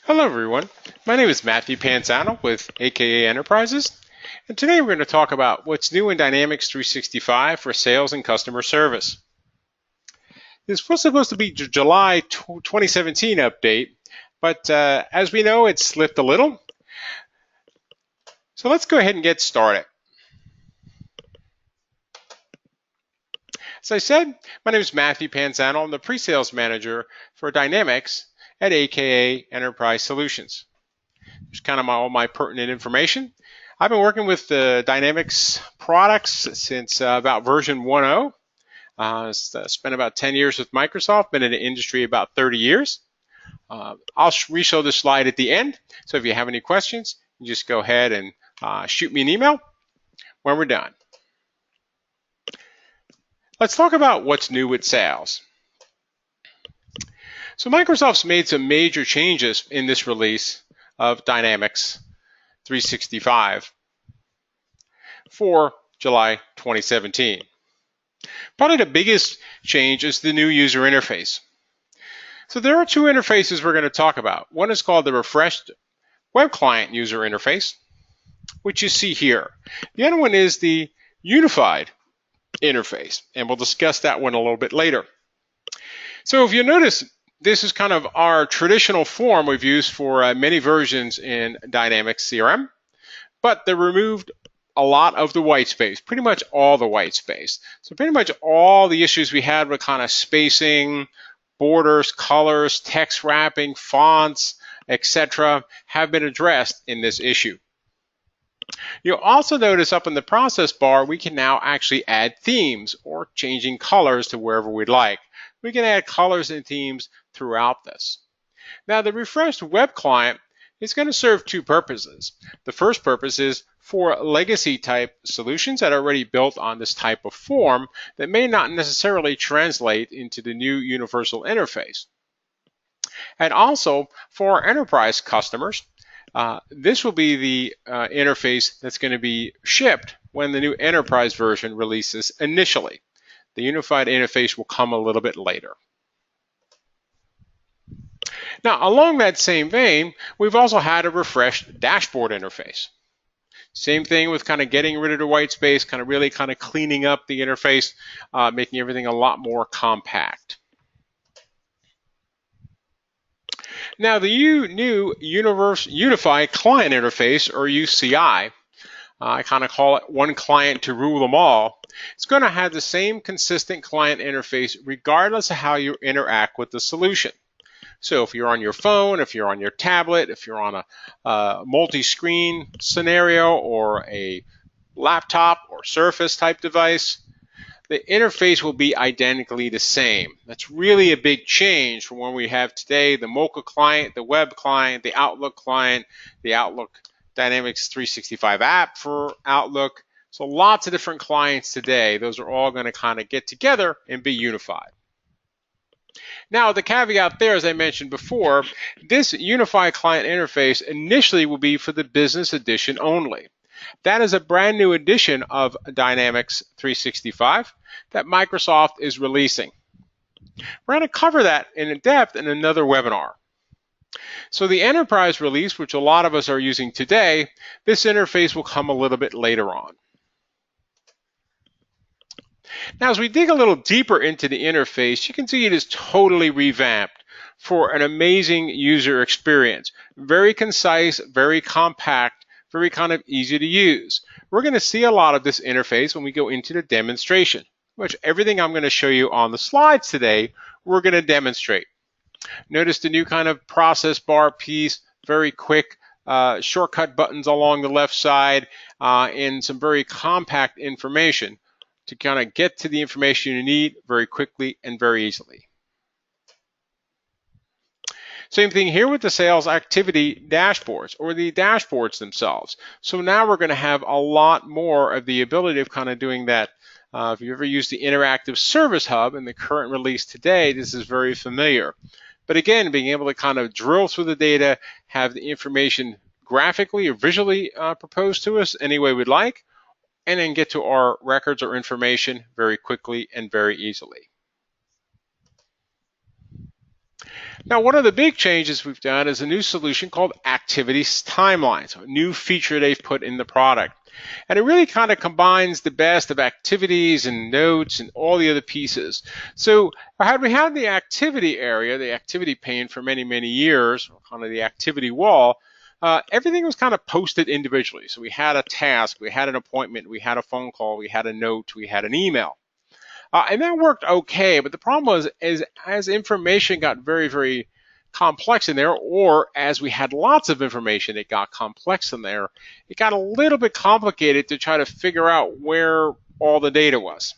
Hello everyone, my name is Matthew Panzano with AKA Enterprises, and today we're going to talk about what's new in Dynamics 365 for sales and customer service. This was supposed to be the July 2017 update, but as we know, it slipped a little. So let's go ahead and get started. As I said, my name is Matthew Panzano. I'm the pre-sales manager for Dynamics at AKA Enterprise Solutions. There's kind of all my pertinent information. I've been working with the Dynamics products since about version 1.0. Spent about 10 years with Microsoft, been in the industry about 30 years. I'll re-show this slide at the end, so if you have any questions, you just go ahead and shoot me an email when we're done. Let's talk about what's new with sales. So Microsoft's made some major changes in this release of Dynamics 365 for July 2017. Probably the biggest change is the new user interface. So there are two interfaces we're going to talk about. One is called the refreshed web client user interface, which you see here. The other one is the unified interface, and we'll discuss that one a little bit later. So if you notice, this is kind of our traditional form we've used for many versions in Dynamics CRM, but they removed a lot of the white space, pretty much all the white space. So pretty much all the issues we had with kind of spacing, borders, colors, text wrapping, fonts, etc. have been addressed in this issue. You'll also notice up in the process bar, we can now actually add themes or changing colors to wherever we'd like. We can add colors and themes throughout this. Now, the refreshed web client is going to serve two purposes. The first purpose is for legacy type solutions that are already built on this type of form that may not necessarily translate into the new universal interface. And also for enterprise customers, this will be the interface that's going to be shipped when the new enterprise version releases initially. The unified interface will come a little bit later. Now, along that same vein, we've also had a refreshed dashboard interface. Same thing with kind of getting rid of the white space, kind of really kind of cleaning up the interface, making everything a lot more compact. Now, the new Unified Client Interface, or UCI, I kind of call it one client to rule them all. It's going to have the same consistent client interface regardless of how you interact with the solution. So if you're on your phone, if you're on your tablet, if you're on a multi-screen scenario or a laptop or Surface type device, the interface will be identically the same. That's really a big change from what we have today, the Mocha client, the web client, the Outlook client, the Outlook Dynamics 365 app for Outlook. So lots of different clients today. Those are all going to kind of get together and be unified. Now, the caveat there, as I mentioned before, this unified client interface initially will be for the business edition only. That is a brand new edition of Dynamics 365 that Microsoft is releasing. We're going to cover that in depth in another webinar. So the enterprise release, which a lot of us are using today, this interface will come a little bit later on. Now, as we dig a little deeper into the interface, you can see it is totally revamped for an amazing user experience. Very concise, very compact, very kind of easy to use. We're going to see a lot of this interface when we go into the demonstration, which everything I'm going to show you on the slides today, we're going to demonstrate. Notice the new kind of process bar piece, very quick shortcut buttons along the left side, and some very compact information to kind of get to the information you need very quickly and very easily. Same thing here with the sales activity dashboards or the dashboards themselves. So now we're going to have a lot more of the ability of kind of doing that. If you ever use the Interactive Service Hub in the current release today, this is very familiar. But again, being able to kind of drill through the data, have the information graphically or visually proposed to us any way we'd like, and then get to our records or information very quickly and very easily. Now, one of the big changes we've done is a new solution called Activities Timeline, so a new feature they've put in the product. And it really kind of combines the best of activities and notes and all the other pieces. So had we had the activity area, the activity pane for many, many years, or kind of the activity wall, everything was kind of posted individually. So we had a task, we had an appointment, we had a phone call, we had a note, we had an email. And that worked okay, but the problem was as information got very, very complex in there, or as we had lots of information, it got complex in there, it got a little bit complicated to try to figure out where all the data was.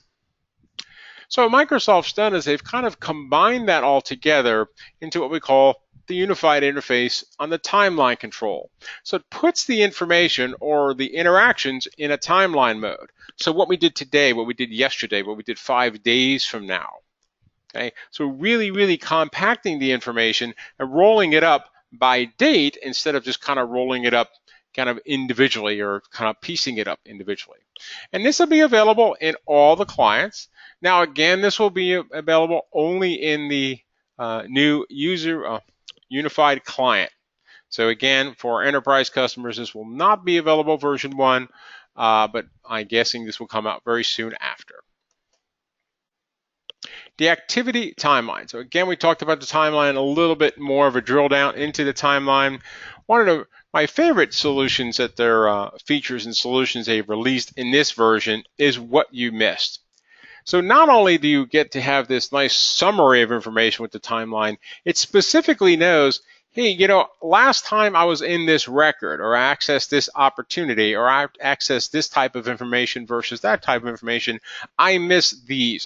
So what Microsoft's done is they've kind of combined that all together into what we call the unified interface on the timeline control. So it puts the information or the interactions in a timeline mode. So what we did today, what we did yesterday, what we did 5 days from now. Okay, so really, really compacting the information and rolling it up by date instead of just kind of rolling it up kind of individually or kind of piecing it up individually. And this will be available in all the clients. Now, again, this will be available only in the new user unified client. So again, for our enterprise customers, this will not be available version 1, but I'm guessing this will come out very soon after. The activity timeline. So again, we talked about the timeline, a little bit more of a drill down into the timeline. One of my favorite solutions that their features and solutions they've released in this version is what you missed. So not only do you get to have this nice summary of information with the timeline, it specifically knows, hey, you know, last time I was in this record, or I accessed this opportunity, or I accessed this type of information versus that type of information, I missed these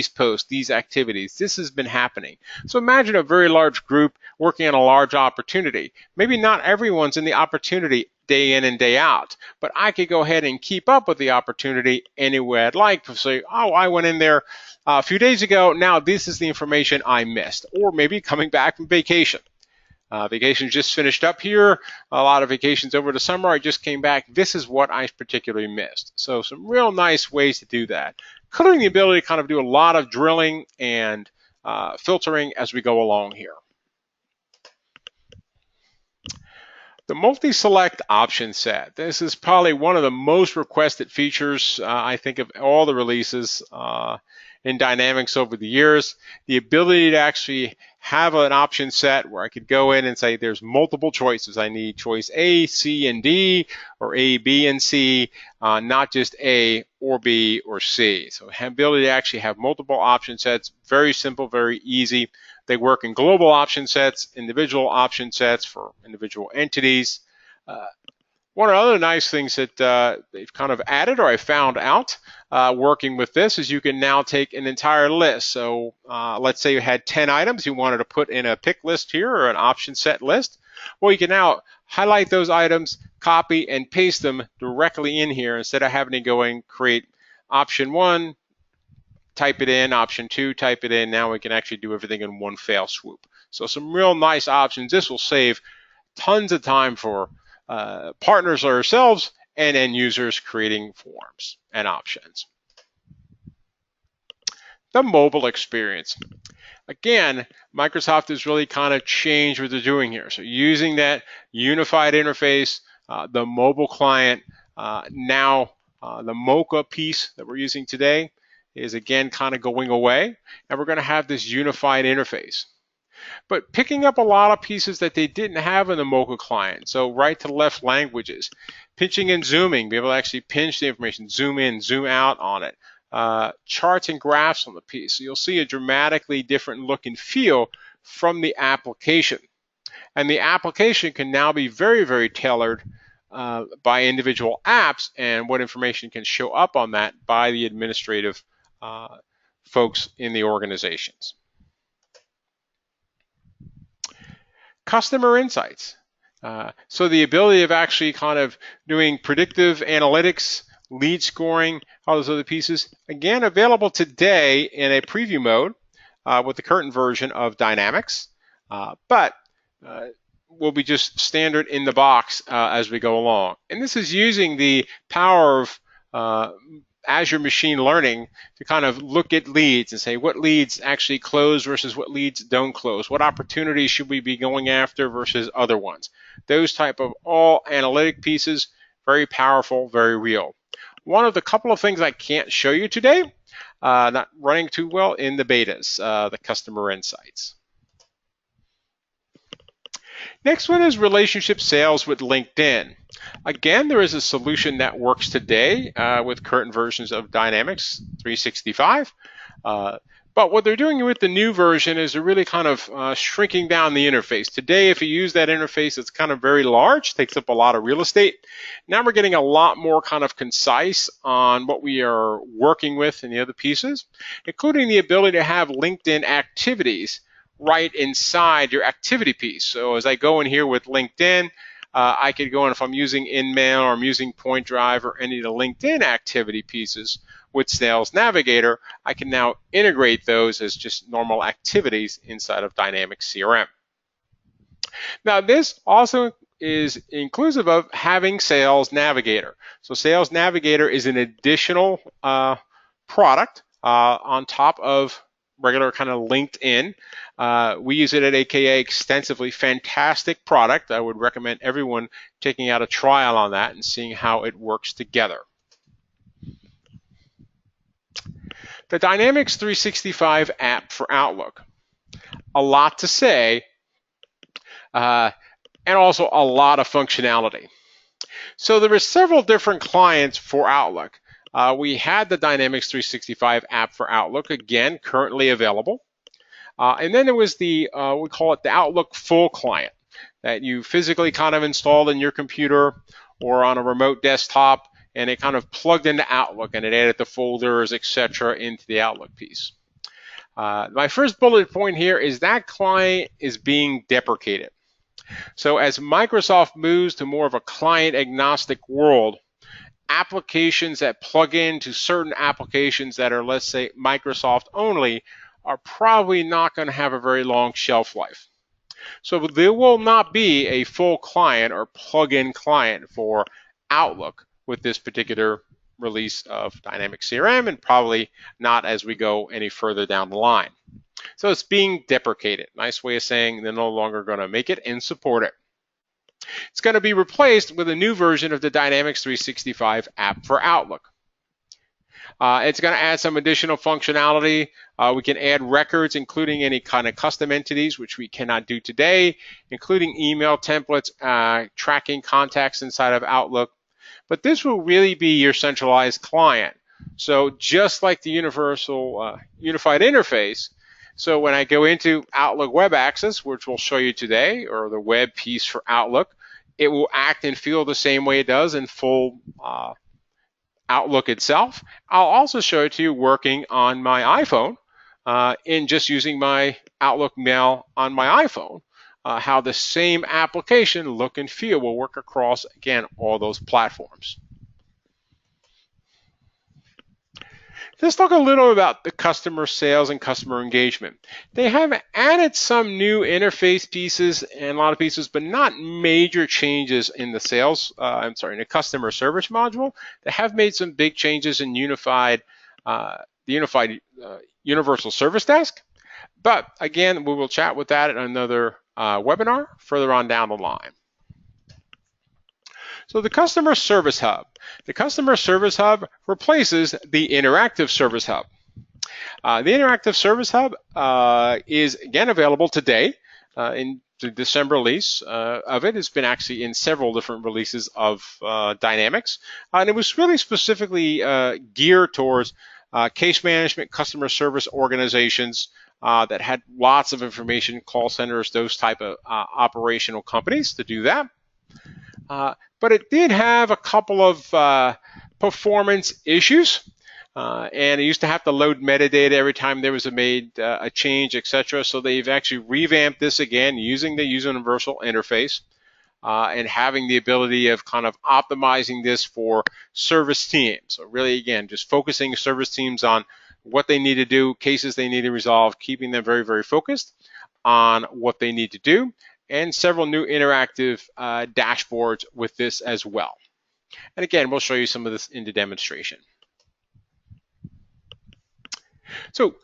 posts, these activities. This has been happening. So imagine a very large group working on a large opportunity. Maybe not everyone's in the opportunity day in and day out, but I could go ahead and keep up with the opportunity any way I'd like to say, oh, I went in there a few days ago, now this is the information I missed, or maybe coming back from vacation. Vacation just finished up here, a lot of vacations over the summer, I just came back, this is what I particularly missed. So some real nice ways to do that, including the ability to kind of do a lot of drilling and filtering as we go along here. The MultiSelect Option set. This is probably one of the most requested features, I think, of all the releases in Dynamics over the years. The ability to actually have an option set where I could go in and say there's multiple choices. I need choice A, C, and D, or A, B, and C, not just A or B or C. So the ability to actually have multiple option sets, very simple, very easy. They work in global option sets, individual option sets for individual entities. One of the other nice things that they've kind of added, or I found out working with this, is you can now take an entire list. So let's say you had 10 items you wanted to put in a pick list here or an option set list. Well, you can now highlight those items, copy, and paste them directly in here instead of having to go and create option 1, type it in, option 2, type it in. Now we can actually do everything in one fell swoop. So some real nice options. This will save tons of time for partners like ourselves and end users creating forms and options. The mobile experience. Again, Microsoft has really kind of changed what they're doing here. So using that unified interface, the mobile client, now the Mocha piece that we're using today is again kind of going away, and we're going to have this unified interface. But picking up a lot of pieces that they didn't have in the Mocha client. So right to left languages, pinching and zooming, be able to actually pinch the information, zoom in, zoom out on it. Charts and graphs on the piece. So you'll see a dramatically different look and feel from the application. And the application can now be very, very tailored by individual apps, and what information can show up on that by the administrative folks in the organizations. Customer insights. So the ability of actually kind of doing predictive analytics, lead scoring, all those other pieces, again, available today in a preview mode with the current version of Dynamics, but will be just standard in the box as we go along. And this is using the power of Azure machine learning to kind of look at leads and say what leads actually close versus what leads don't close. What opportunities should we be going after versus other ones? Those type of all analytic pieces, very powerful, very real. One of the couple of things I can't show you today, not running too well in the betas, the customer insights. Next one is relationship sales with LinkedIn. Again, there is a solution that works today with current versions of Dynamics 365. But what they're doing with the new version is they're really kind of shrinking down the interface. Today, if you use that interface, it's kind of very large, takes up a lot of real estate. Now we're getting a lot more kind of concise on what we are working with in the other pieces, including the ability to have LinkedIn activities right inside your activity piece. So as I go in here with LinkedIn, I could go in if I'm using InMail or I'm using Point Drive or any of the LinkedIn activity pieces with Sales Navigator, I can now integrate those as just normal activities inside of Dynamics CRM. Now this also is inclusive of having Sales Navigator. So Sales Navigator is an additional product on top of regular kind of LinkedIn. We use it at AKA extensively. Fantastic product. I would recommend everyone taking out a trial on that and seeing how it works together. The Dynamics 365 app for Outlook. A lot to say, and also a lot of functionality. So there are several different clients for Outlook. We had the Dynamics 365 app for Outlook, again, currently available. And then there was the, we call it the Outlook Full Client that you physically kind of installed in your computer or on a remote desktop, and it kind of plugged into Outlook and it added the folders, etc., into the Outlook piece. My first bullet point here is that client is being deprecated. So as Microsoft moves to more of a client-agnostic world, applications that plug into certain applications that are, let's say, Microsoft only, are probably not going to have a very long shelf life. So there will not be a full client or plug-in client for Outlook with this particular release of Dynamics CRM, and probably not as we go any further down the line. So it's being deprecated. Nice way of saying they're no longer going to make it and support it. It's going to be replaced with a new version of the Dynamics 365 app for Outlook. It's going to add some additional functionality. We can add records, including any kind of custom entities, which we cannot do today, including email templates, tracking contacts inside of Outlook. But this will really be your centralized client. So just like the universal unified interface, so when I go into Outlook Web Access, which we'll show you today, or the web piece for Outlook, it will act and feel the same way it does in full Outlook itself. I'll also show it to you working on my iPhone in just using my Outlook Mail on my iPhone, how the same application look and feel will work across, again, all those platforms. Let's talk a little about the customer sales and customer engagement. They have added some new interface pieces and a lot of pieces, but not major changes in the in the customer service module. They have made some big changes in the unified universal service desk. But again, we will chat with that at another webinar further on down the line. So the Customer Service Hub. The Customer Service Hub replaces the Interactive Service Hub. The Interactive Service Hub is again available today in the December release of it. It's been actually in several different releases of Dynamics. And it was really specifically geared towards case management, customer service organizations that had lots of information, call centers, those type of operational companies to do that. But it did have a couple of performance issues, and it used to have to load metadata every time there was a change, etc. So they've actually revamped this again using the universal interface and having the ability of kind of optimizing this for service teams. So really, again, just focusing service teams on what they need to do, cases they need to resolve, keeping them very, very focused on what they need to do, and several new interactive dashboards with this as well. And again, we'll show you some of this in the demonstration. So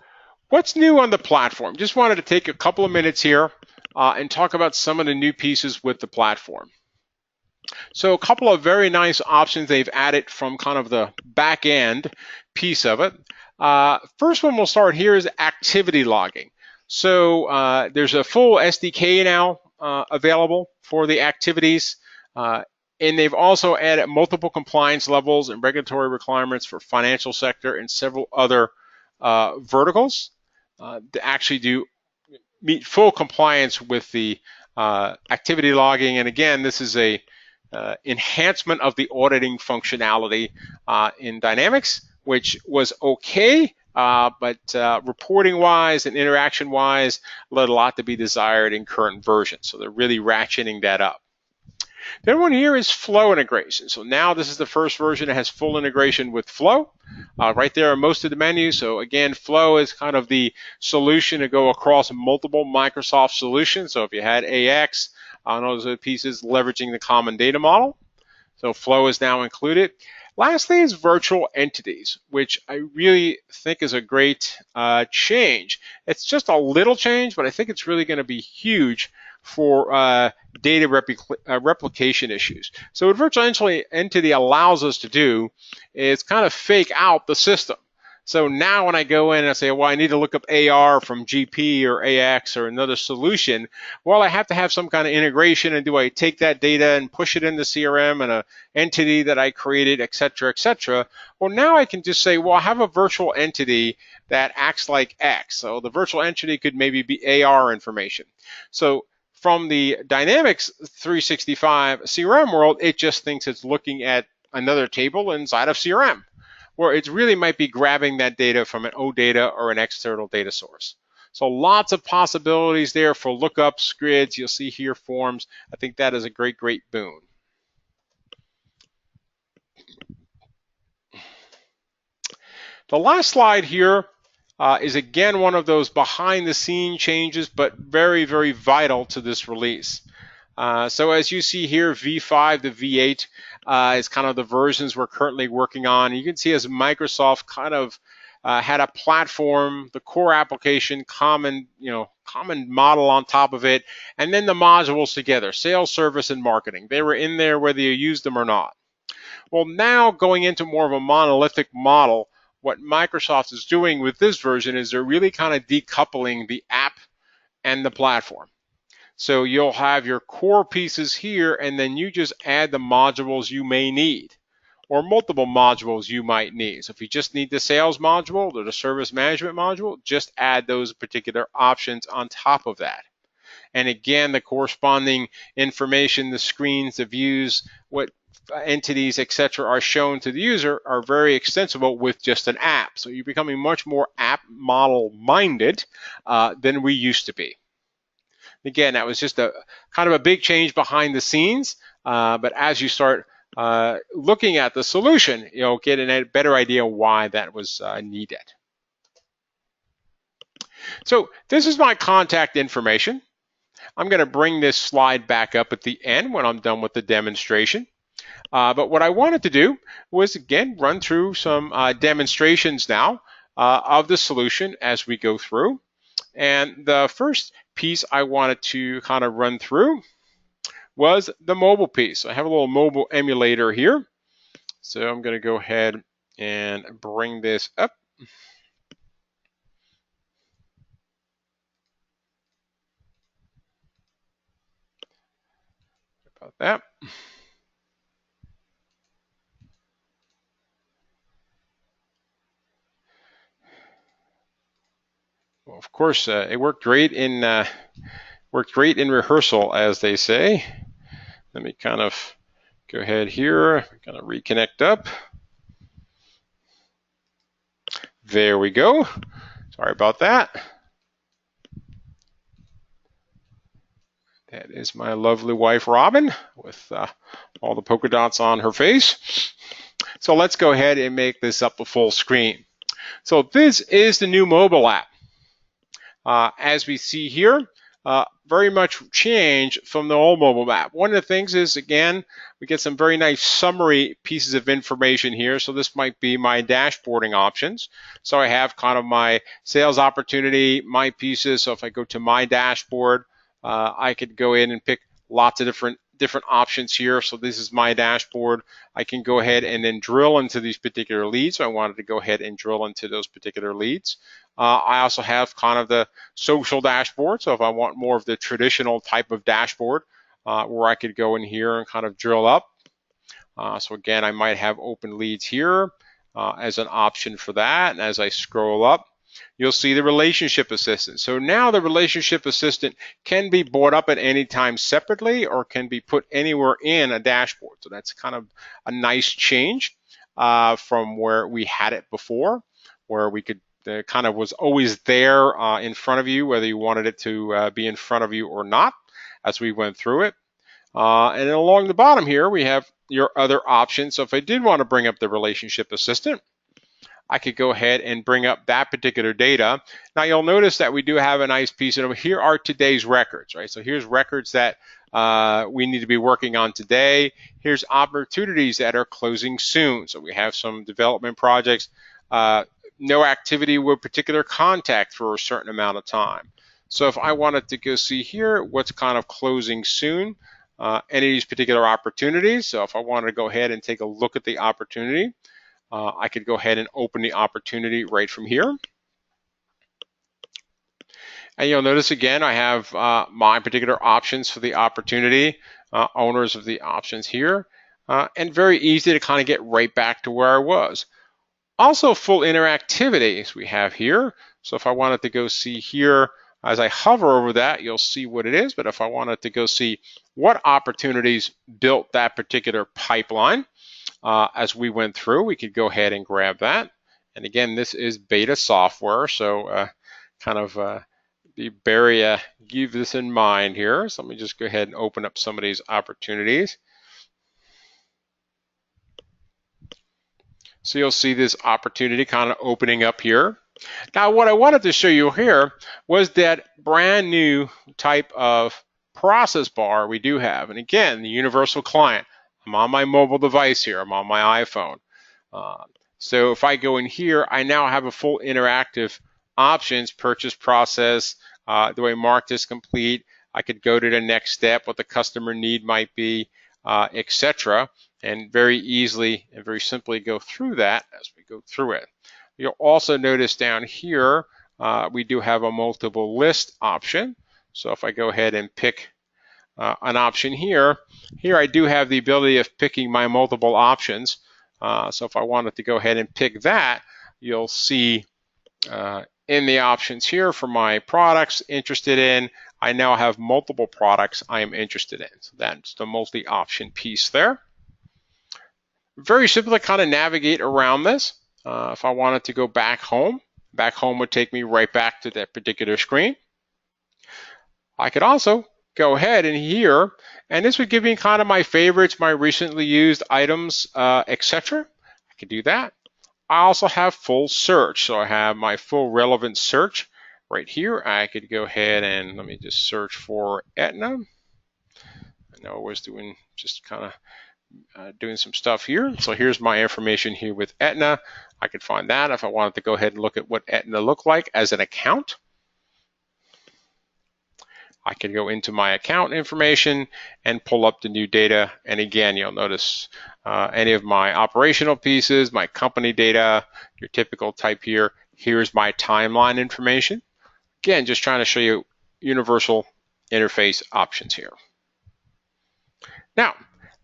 what's new on the platform? Just wanted to take a couple of minutes here and talk about some of the new pieces with the platform. So a couple of very nice options they've added from kind of the back end piece of it. First one we'll start here is activity logging. So there's a full SDK now available for the activities. And they've also added multiple compliance levels and regulatory requirements for financial sector and several other verticals to actually meet full compliance with the activity logging. And again, this is a enhancement of the auditing functionality in Dynamics, which was okay, but reporting-wise and interaction-wise left a lot to be desired in current versions. So they're really ratcheting that up. The other one here is flow integration. So now this is the first version that has full integration with flow. Right there are most of the menus. So again, flow is kind of the solution to go across multiple Microsoft solutions. So if you had AX, those are pieces leveraging the common data model. So flow is now included. Lastly is virtual entities, which I really think is a great change. It's just a little change, but I think it's really going to be huge for data replication issues. So what virtual entity allows us to do is kind of fake out the system. So now when I go in and I say, well, I need to look up AR from GP or AX or another solution, well, I have to have some kind of integration, and do I take that data and push it into CRM and an entity that I created, et cetera, et cetera. Well, now I can just say, well, I have a virtual entity that acts like X. So the virtual entity could maybe be AR information. So from the Dynamics 365 CRM world, it just thinks it's looking at another table inside of CRM, where it really might be grabbing that data from an OData or an external data source. So lots of possibilities there for lookups, grids, you'll see here forms. I think that is a great, great boon. The last slide here is again one of those behind the scene changes, but very, very vital to this release. So as you see here, V5 to V8 is kind of the versions we're currently working on. You can see as Microsoft kind of had a platform, the core application, common model on top of it, and then the modules together, sales, service, and marketing. They were in there whether you used them or not. Well, now going into more of a monolithic model, what Microsoft is doing with this version is they're really kind of decoupling the app and the platform. So you'll have your core pieces here, and then you just add the modules you may need, or multiple modules you might need. So if you just need the sales module or the service management module, just add those particular options on top of that. And again, the corresponding information, the screens, the views, what entities, etc., are shown to the user are very extensible with just an app. So you're becoming much more app model minded than we used to be. Again, that was just a kind of a big change behind the scenes, but as you start looking at the solution, you'll get a better idea why that was needed. So this is my contact information. I'm going to bring this slide back up at the end when I'm done with the demonstration. But what I wanted to do was, again, run through some demonstrations now of the solution as we go through. And the first piece I wanted to kind of run through was the mobile piece. So I have a little mobile emulator here. So I'm going to go ahead and bring this up. About that. Well, of course, it worked great in rehearsal, as they say. Let me kind of go ahead here, kind of reconnect up. There we go. Sorry about that. That is my lovely wife, Robin, with all the polka dots on her face. So let's go ahead and make this up to full screen. So this is the new mobile app. As we see here, very much changed from the old mobile map. One of the things is, again, we get some very nice summary pieces of information here. So this might be my dashboarding options. So I have kind of my sales opportunity, my pieces. So if I go to my dashboard, I could go in and pick lots of different options here. So this is my dashboard. I can go ahead and then drill into these particular leads. So I wanted to go ahead and drill into those particular leads. I also have kind of the social dashboard. So if I want more of the traditional type of dashboard, where I could go in here and kind of drill up. So again, I might have open leads here as an option for that. And as I scroll up, you'll see the relationship assistant. So now the relationship assistant can be brought up at any time separately or can be put anywhere in a dashboard. So that's kind of a nice change from where we had it before, where we could kind of was always there in front of you, whether you wanted it to be in front of you or not, as we went through it. And then along the bottom here, we have your other options. So if I did want to bring up the relationship assistant, I could go ahead and bring up that particular data. Now you'll notice that we do have a nice piece of, here are today's records, right? So here's records that we need to be working on today. Here's opportunities that are closing soon. So we have some development projects, no activity with particular contact for a certain amount of time. So if I wanted to go see here what's kind of closing soon, any of these particular opportunities. So if I wanted to go ahead and take a look at the opportunity, I could go ahead and open the opportunity right from here. And you'll notice again, I have my particular options for the opportunity, owners of the options here, and very easy to kind of get right back to where I was. Also full interactivity as we have here. So if I wanted to go see here, as I hover over that, you'll see what it is. But if I wanted to go see what opportunities built that particular pipeline, as we went through, we could go ahead and grab that. And again, this is beta software, so kind of keep this in mind here. So let me just go ahead and open up some of these opportunities. So you'll see this opportunity kind of opening up here. Now, what I wanted to show you here was that brand new type of process bar we do have. And again, the universal client. I'm on my mobile device here. I'm on my iPhone. So if I go in here, I now have a full interactive options, purchase process, do I mark this complete? I could go to the next step, what the customer need might be, etc. And very easily and very simply go through that as we go through it. You'll also notice down here, we do have a multiple list option. So if I go ahead and pick an option here I do have the ability of picking my multiple options. So if I wanted to go ahead and pick that, you'll see in the options here for my products interested in, I now have multiple products I am interested in. So that's the multi-option piece there. Very simple to kind of navigate around this. If I wanted to go back home would take me right back to that particular screen. I could also go ahead and here, and this would give me kind of my favorites, my recently used items, etc. I could do that. I also have full search, so I have my full relevant search right here. I could go ahead and let me just search for Aetna. I know I was doing just kind of doing some stuff here. So here's my information here with Aetna. I could find that if I wanted to go ahead and look at what Aetna looked like as an account. I can go into my account information and pull up the new data. And again, you'll notice any of my operational pieces, my company data, your typical type here. Here's my timeline information. Again, just trying to show you universal interface options here. Now,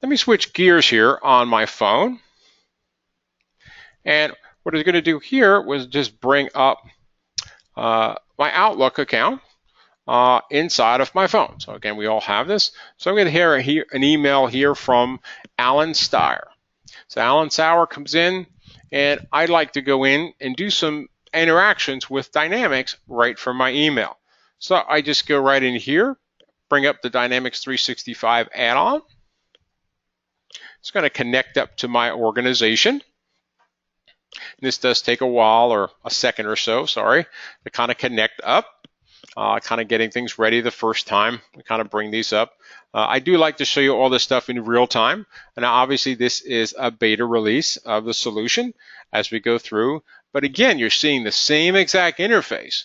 let me switch gears here on my phone. And what I was going to do here was just bring up my Outlook account inside of my phone. So again, we all have this. So I'm going to hear an email here from Alan Steyer. So Alan Steyer comes in, and I'd like to go in and do some interactions with Dynamics right from my email. So I just go right in here, bring up the Dynamics 365 add-on. It's going to connect up to my organization. And this does take a while, or a second or so, sorry, to kind of connect up. kind of getting things ready the first time. We kind of bring these up. I do like to show you all this stuff in real time. And now obviously this is a beta release of the solution as we go through. But again, you're seeing the same exact interface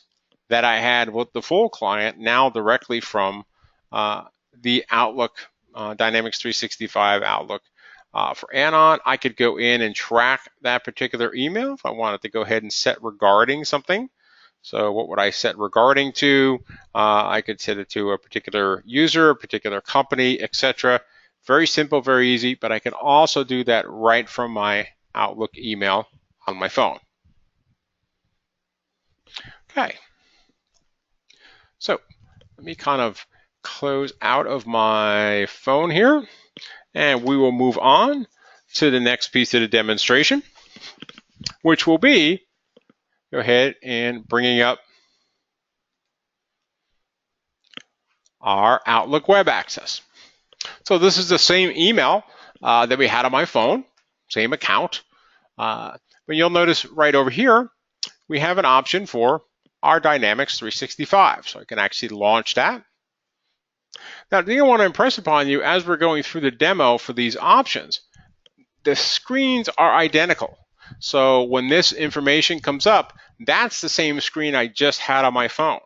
that I had with the full client now directly from the Outlook, Dynamics 365 Outlook. For Anon, I could go in and track that particular email if I wanted to go ahead and set regarding something. So what would I set regarding to? I could set it to a particular user, a particular company, etc. Very simple, very easy, but I can also do that right from my Outlook email on my phone. Okay. So let me kind of close out of my phone here, and we will move on to the next piece of the demonstration, which will be, go ahead and bringing up our Outlook Web Access. So this is the same email that we had on my phone, same account. But you'll notice right over here, we have an option for our Dynamics 365. So I can actually launch that. Now, the thing I want to impress upon you as we're going through the demo for these options, the screens are identical. So when this information comes up, that's the same screen I just had on my phone.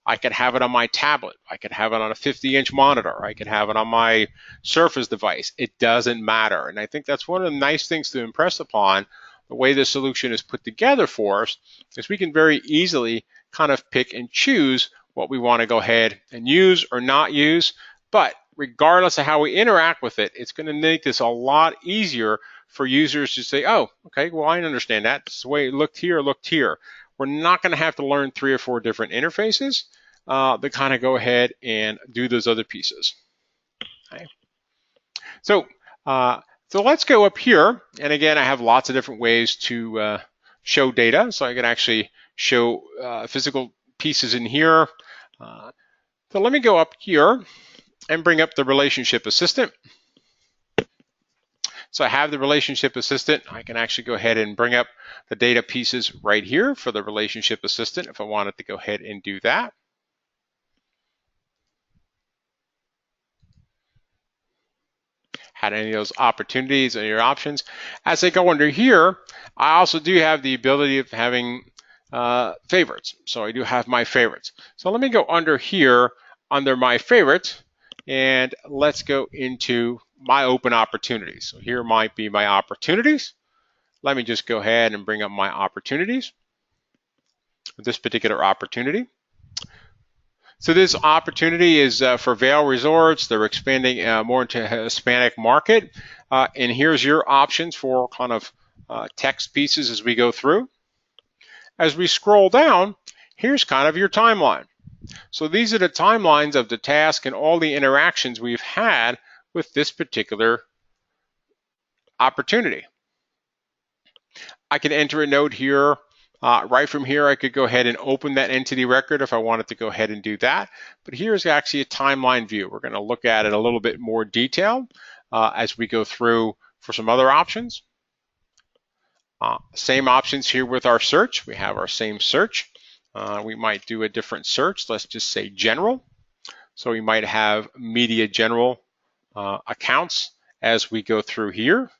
I could have it on my tablet. I could have it on a 50-inch monitor. I could have it on my Surface device. It doesn't matter. And I think that's one of the nice things to impress upon the way the solution is put together for us, is we can very easily kind of pick and choose what we want to go ahead and use or not use. But regardless of how we interact with it, it's going to make this a lot easier for users to say, oh, okay, well, I understand that. This is the way it looked here, looked here. We're not going to have to learn 3 or 4 different interfaces to kind of go ahead and do those other pieces. Okay. So let's go up here. And again, I have lots of different ways to show data. So I can actually show physical pieces in here. So let me go up here and bring up the Relationship Assistant. So I have the Relationship Assistant. I can actually go ahead and bring up the data pieces right here for the Relationship Assistant if I wanted to go ahead and do that. Had any of those opportunities and your options. As I go under here, I also do have the ability of having favorites. So I do have my favorites. So let me go under here, under my favorites, and let's go into my open opportunities. So here might be my opportunities. Let me just go ahead and bring up my opportunities. This particular opportunity. So this opportunity is for Vail Resorts. They're expanding more into a Hispanic market. And here's your options for kind of text pieces as we go through. As we scroll down, here's kind of your timeline. So these are the timelines of the task and all the interactions we've had with this particular opportunity. I can enter a note here. Right from here, I could go ahead and open that entity record if I wanted to go ahead and do that. But here's actually a timeline view. We're going to look at it a little bit more detail as we go through for some other options. Same options here with our search. We have our same search. We might do a different search. Let's just say general. So we might have media general accounts as we go through here.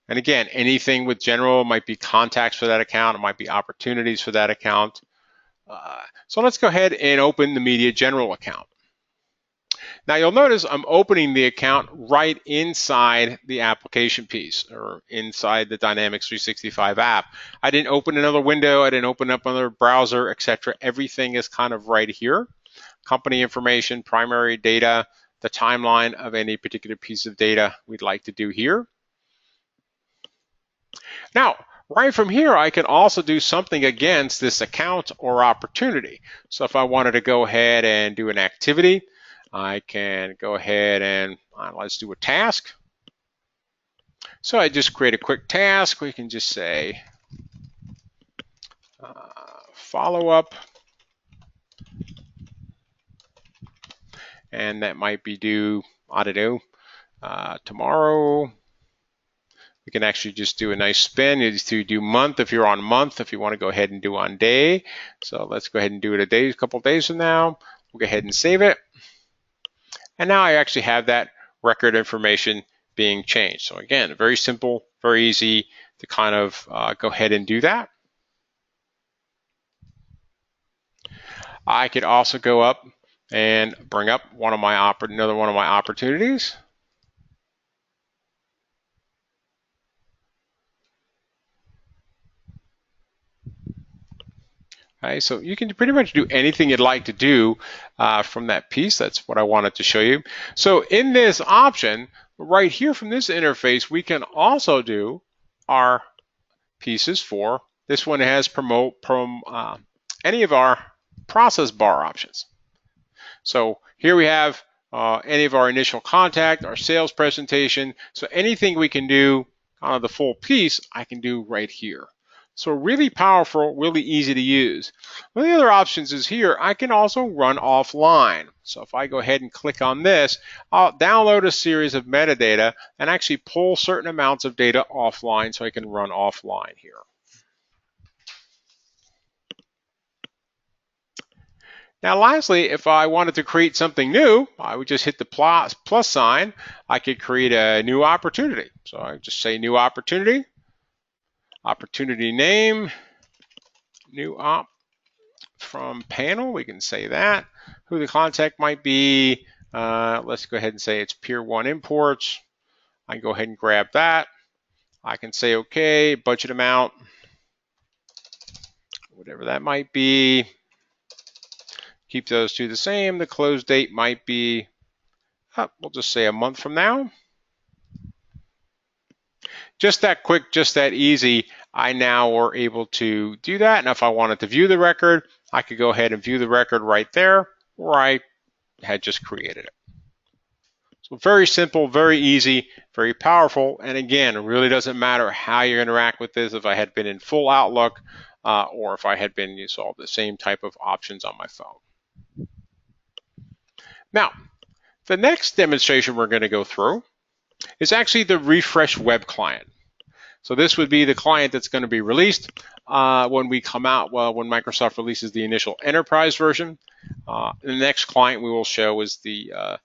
And again, anything with general might be contacts for that account. It might be opportunities for that account. So let's go ahead and open the media general account. Now you'll notice I'm opening the account right inside the application piece or inside the Dynamics 365 app. I didn't open another window. I didn't open up another browser, etc. Everything is kind of right here. Company information, primary data, the timeline of any particular piece of data we'd like to do here. Now, right from here, I can also do something against this account or opportunity. So if I wanted to go ahead and do an activity, I can go ahead and let's do a task. So I just create a quick task. We can just say follow up. And that might be due, I don't know, tomorrow. We can actually just do a nice spin. You just do month if you're on month, if you want to go ahead and do on day. So let's go ahead and do it a couple days from now. We'll go ahead and save it. And now I actually have that record information being changed. So again, very simple, very easy to kind of go ahead and do that. I could also go up and bring up another one of my opportunities. Okay, so you can pretty much do anything you'd like to do from that piece. That's what I wanted to show you. So in this option, right here from this interface, we can also do our pieces for this one has promote any of our process bar options. So here we have any of our initial contact, our sales presentation. So anything we can do on the full piece, I can do right here. So really powerful, really easy to use. One of the other options is here, I can also run offline. So if I go ahead and click on this, I'll download a series of metadata and actually pull certain amounts of data offline so I can run offline here. Now lastly, if I wanted to create something new, I would just hit the plus sign. I could create a new opportunity. So I just say new opportunity, opportunity name, new op from panel. We can say that. Who the contact might be. Let's go ahead and say it's Pier 1 Imports. I can go ahead and grab that. I can say okay, budget amount, whatever that might be. Keep those two the same. The close date might be, we'll just say a month from now. Just that quick, just that easy. I now are able to do that. And if I wanted to view the record, I could go ahead and view the record right there where I had just created it. So very simple, very easy, very powerful. And again, it really doesn't matter how you interact with this. If I had been in full Outlook or if I had been using all the same type of options on my phone. Now, the next demonstration we're going to go through is actually the refresh web client. So this would be the client that's going to be released when we come out, when Microsoft releases the initial enterprise version. The next client we will show is the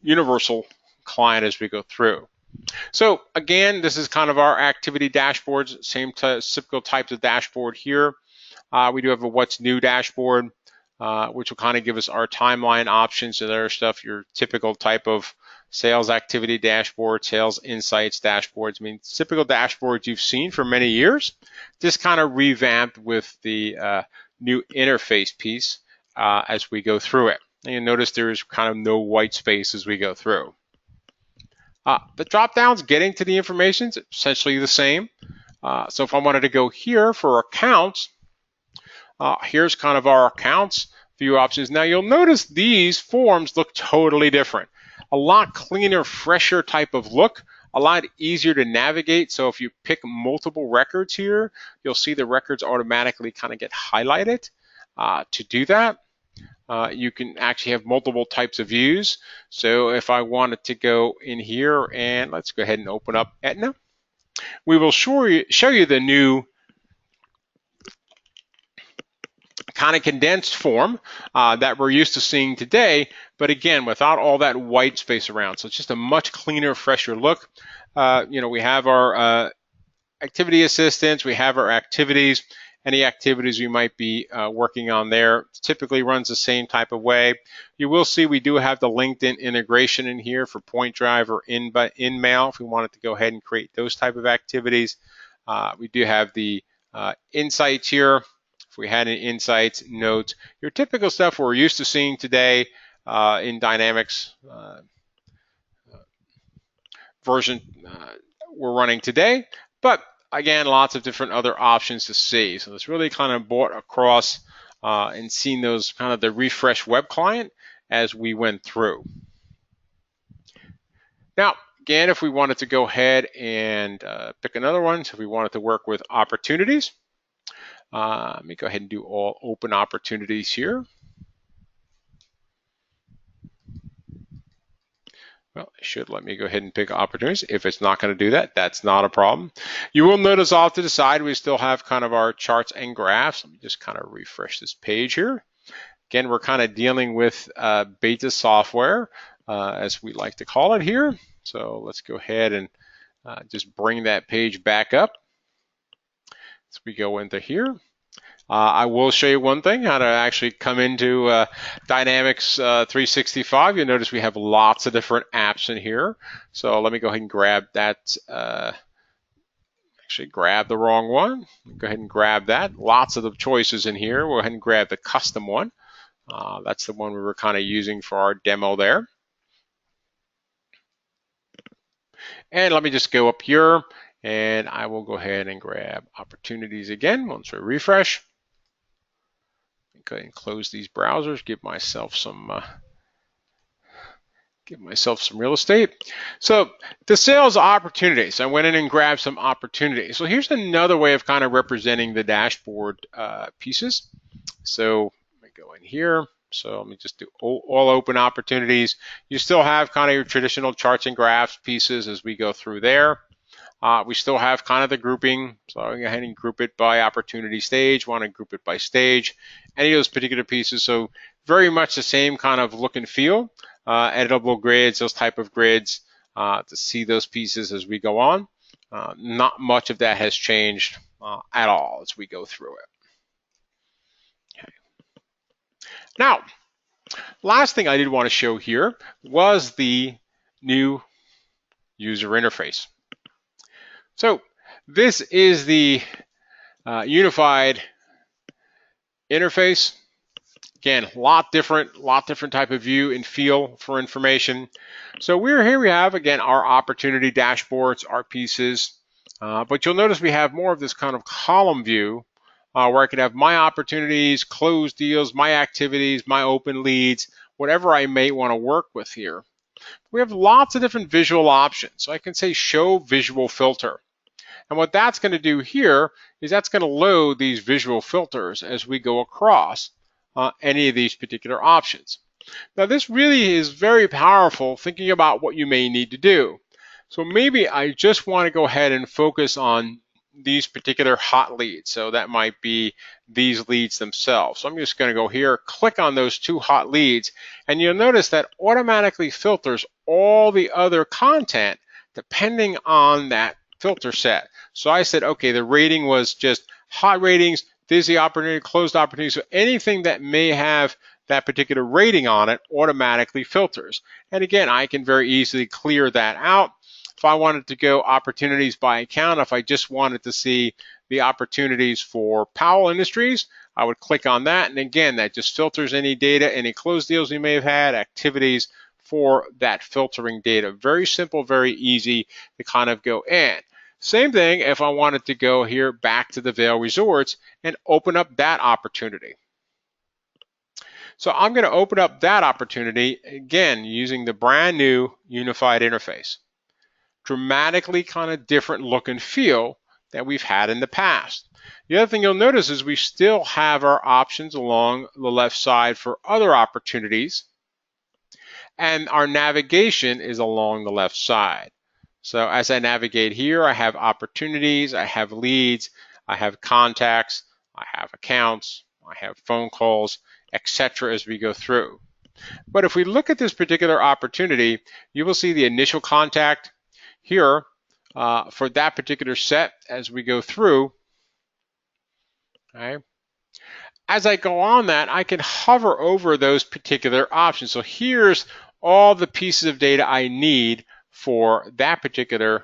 universal client as we go through. So again, this is kind of our activity dashboards, same typical types of dashboard here. We do have a what's new dashboard, which will kind of give us our timeline options and other stuff, your typical type of sales activity dashboard, sales insights dashboards. I mean, typical dashboards you've seen for many years, just kind of revamped with the new interface piece as we go through it. And you notice there's kind of no white space as we go through. The drop downs getting to the information is essentially the same. So if I wanted to go here for accounts, here's kind of our accounts view options. Now you'll notice these forms look totally different. A lot cleaner, fresher type of look, a lot easier to navigate. So if you pick multiple records here, you'll see the records automatically kind of get highlighted. To do that, you can actually have multiple types of views. So if I wanted to go in here and let's go ahead and open up Aetna, we will show you the new kind of condensed form that we're used to seeing today, but again, without all that white space around. So it's just a much cleaner, fresher look. We have our activity assistants, we have our activities, any activities we might be working on there. Typically runs the same type of way. You will see we do have the LinkedIn integration in here for Point Drive or InMail if we wanted to go ahead and create those type of activities. We do have the insights here. If we had any insights, notes, your typical stuff we're used to seeing today in Dynamics version we're running today, but again, lots of different other options to see. So it's really kind of brought across and seen those kind of the refresh web client as we went through. Now, again, if we wanted to go ahead and pick another one, so if we wanted to work with opportunities, let me go ahead and do all open opportunities here. Well, it should let me go ahead and pick opportunities. If it's not going to do that, that's not a problem. You will notice off to the side, we still have kind of our charts and graphs. Let me just kind of refresh this page here. Again, we're kind of dealing with beta software, as we like to call it here. So let's go ahead and just bring that page back up as we go into here. I will show you one thing, how to actually come into Dynamics 365. You'll notice we have lots of different apps in here. So let me go ahead and grab that. Actually, grab the wrong one. Go ahead and grab that. Lots of the choices in here. We'll go ahead and grab the custom one. That's the one we were kind of using for our demo there. And let me just go up here, and I will go ahead and grab opportunities again once we refresh. Go ahead and close these browsers, give myself some real estate. So the sales opportunities, I went in and grabbed some opportunities. So here's another way of kind of representing the dashboard pieces. So let me go in here. So let me just do all open opportunities. You still have kind of your traditional charts and graphs pieces as we go through there. We still have kind of the grouping, so I'll go ahead and group it by opportunity stage, want to group it by stage, any of those particular pieces. So very much the same kind of look and feel, editable grids, those type of grids, to see those pieces as we go on. Not much of that has changed at all as we go through it. Okay. Now, last thing I did want to show here was the new user interface. So this is the unified interface. Again, lot different type of view and feel for information. So here we have, again, our opportunity dashboards, our pieces. But you'll notice we have more of this kind of column view where I could have my opportunities, closed deals, my activities, my open leads, whatever I may want to work with here. We have lots of different visual options. So I can say show visual filter. And what that's going to do here is that's going to load these visual filters as we go across any of these particular options. Now this really is very powerful thinking about what you may need to do. So maybe I just want to go ahead and focus on these particular hot leads. So that might be these leads themselves. So I'm just going to go here, click on those two hot leads, and you'll notice that automatically filters all the other content depending on that filter set. So I said, okay, the rating was just hot ratings, busy opportunity, closed opportunity. So anything that may have that particular rating on it automatically filters. And again, I can very easily clear that out. If I wanted to go opportunities by account, if I just wanted to see the opportunities for Powell Industries, I would click on that. And again, that just filters any data, any closed deals you may have had, activities for that filtering data. Very simple, very easy to kind of go in. Same thing if I wanted to go here back to the Vail Resorts and open up that opportunity. So I'm going to open up that opportunity, again, using the brand new unified interface. Dramatically kind of different look and feel that we've had in the past. The other thing you'll notice is we still have our options along the left side for other opportunities, and our navigation is along the left side. So as I navigate here, I have opportunities, I have leads, I have contacts, I have accounts, I have phone calls, etc. as we go through. But if we look at this particular opportunity, you will see the initial contact here for that particular set as we go through. Okay. As I go on that, I can hover over those particular options. So here's all the pieces of data I need for that particular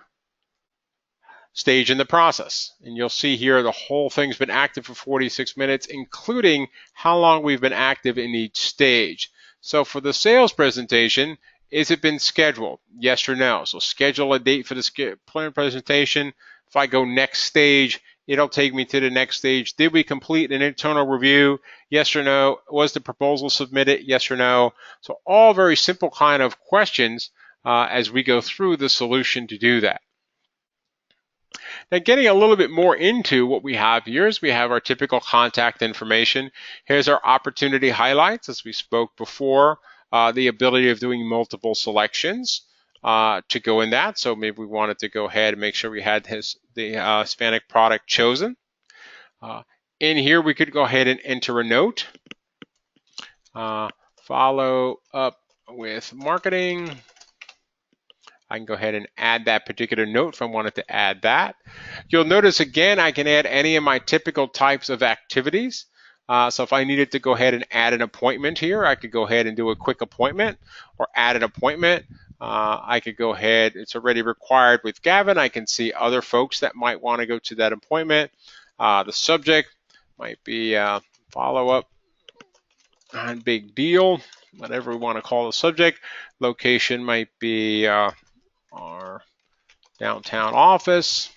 stage in the process. And you'll see here the whole thing's been active for 46 minutes, including how long we've been active in each stage. So for the sales presentation, is it been scheduled? Yes or no? So schedule a date for the plan presentation. If I go next stage, it'll take me to the next stage. Did we complete an internal review? Yes or no? Was the proposal submitted? Yes or no? So all very simple kind of questions as we go through the solution to do that. Now, getting a little bit more into what we have here is we have our typical contact information. Here's our opportunity highlights, as we spoke before, the ability of doing multiple selections. to go in that. So maybe we wanted to go ahead and make sure we had the Hispanic product chosen. In here, we could go ahead and enter a note. Follow up with marketing. I can go ahead and add that particular note if I wanted to add that. You'll notice again, I can add any of my typical types of activities. So if I needed to go ahead and add an appointment here, I could go ahead and do a quick appointment or add an appointment. I could go ahead, it's already required with Gavin. I can see other folks that might want to go to that appointment. The subject might be follow-up on big deal, whatever we want to call the subject. Location might be our downtown office.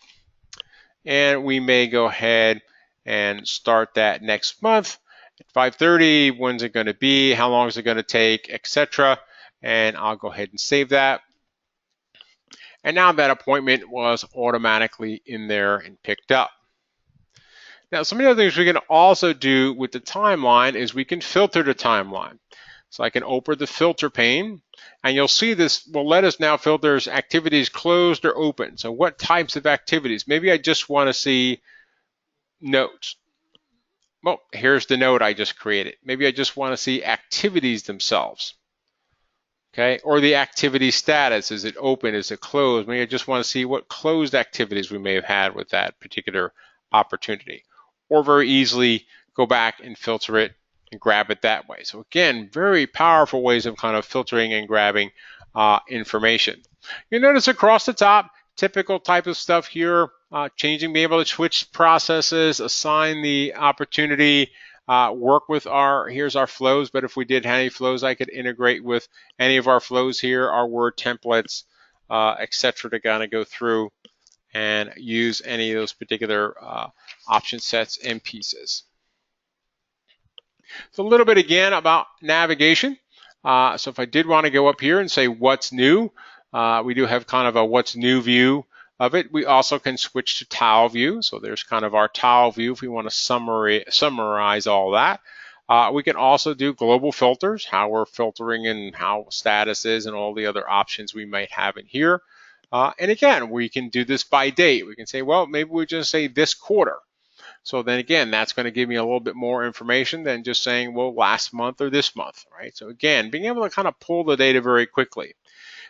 And we may go ahead and start that next month at 5:30. When's it going to be? How long is it going to take, etc. And I'll go ahead and save that. And now that appointment was automatically in there and picked up. Now, some of the other things we can also do with the timeline is we can filter the timeline. So I can open the filter pane, and you'll see this will let us now filter activities closed or open. So what types of activities? Maybe I just want to see notes. Well, here's the note I just created. Maybe I just want to see activities themselves. Okay, or the activity status. Is it open? Is it closed? Maybe I just want to see what closed activities we may have had with that particular opportunity. Or very easily go back and filter it and grab it that way. So again, very powerful ways of kind of filtering and grabbing information. You'll notice across the top, typical type of stuff here, changing, being able to switch processes, assign the opportunity, work with here's our flows, but if we did have any flows, I could integrate with any of our flows here, our Word templates, etc. to kind of go through and use any of those particular option sets and pieces. So a little bit again about navigation. So if I did want to go up here and say what's new, we do have kind of a what's new view of it. We also can switch to tile view. So there's kind of our tile view if we want to summarize all that. We can also do global filters, how we're filtering and how status is and all the other options we might have in here. And again, we can do this by date. We can say, well, maybe we just say this quarter. So then again, that's going to give me a little bit more information than just saying, well, last month or this month, right? So again, being able to kind of pull the data very quickly.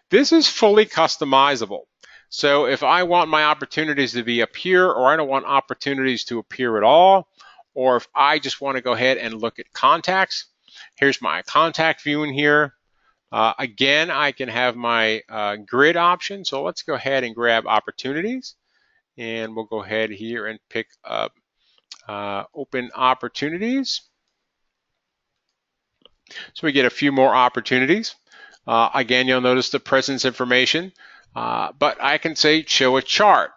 This is fully customizable. So if I want my opportunities to be up here, or I don't want opportunities to appear at all, or if I just want to go ahead and look at contacts, here's my contact view in here. Again, I can have my grid option. So let's go ahead and grab opportunities. And we'll go ahead here and pick up open opportunities. So we get a few more opportunities. Again, you'll notice the presence information, but I can say show a chart.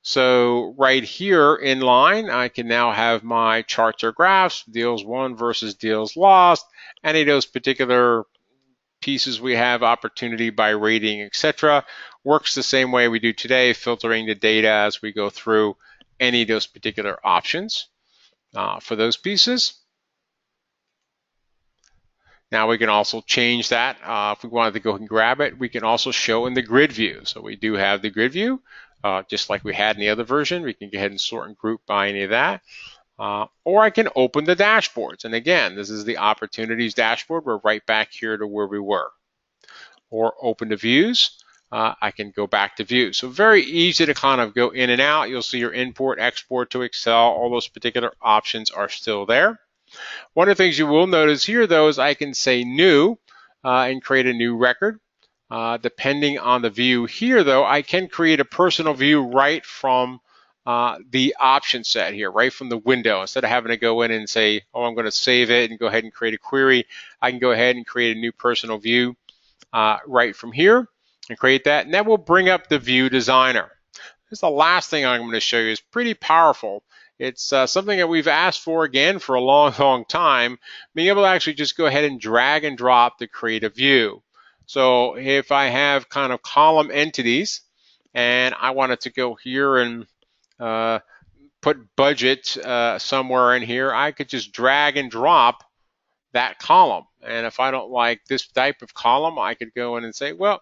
So right here in line, I can now have my charts or graphs, deals won versus deals lost, any of those particular pieces we have, opportunity by rating, etc. Works the same way we do today, filtering the data as we go through any of those particular options for those pieces. Now we can also change that. If we wanted to go and grab it, we can also show in the grid view. So we do have the grid view, just like we had in the other version. We can go ahead and sort and group by any of that. Or I can open the dashboards. And again, this is the opportunities dashboard. We're right back here to where we were. Or open the views. I can go back to views. So very easy to kind of go in and out. You'll see your import, export to Excel. All those particular options are still there. One of the things you will notice here, though, is I can say new and create a new record. Depending on the view here, though, I can create a personal view right from the option set here, right from the window. Instead of having to go in and say, oh, I'm going to save it and go ahead and create a query, I can go ahead and create a new personal view right from here and create that. And that will bring up the view designer. This is the last thing I'm going to show you. It's pretty powerful. It's something that we've asked for, again, for a long, long time, being able to actually just go ahead and drag and drop to create a view. So if I have kind of column entities and I wanted to go here and put budget somewhere in here, I could just drag and drop that column. And if I don't like this type of column, I could go in and say, well,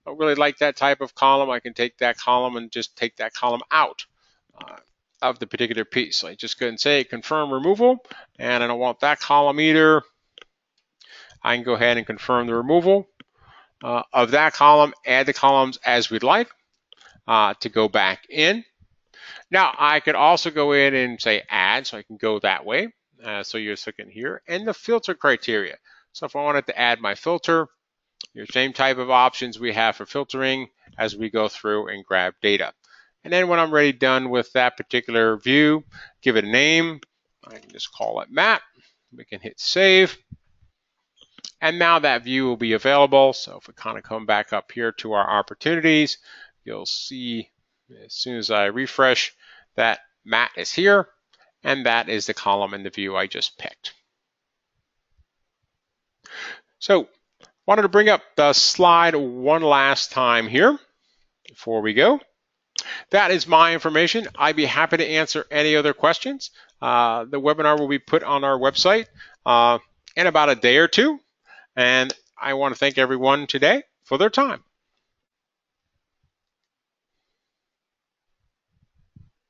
don't really like that type of column, I can take that column and just take that column out of the particular piece. So I just go ahead and say confirm removal, and I don't want that column either. I can go ahead and confirm the removal of that column, add the columns as we'd like to go back in. Now I could also go in and say add, so I can go that way. So you're looking here, and the filter criteria. So if I wanted to add my filter, your same type of options we have for filtering as we go through and grab data. And then when I'm ready done with that particular view, give it a name. I can just call it map. We can hit save. And now that view will be available. So if we kind of come back up here to our opportunities, you'll see as soon as I refresh that mat is here, and that is the column in the view I just picked. So wanted to bring up the slide one last time here before we go. That is my information. I'd be happy to answer any other questions. The webinar will be put on our website in about a day or two. And I want to thank everyone today for their time.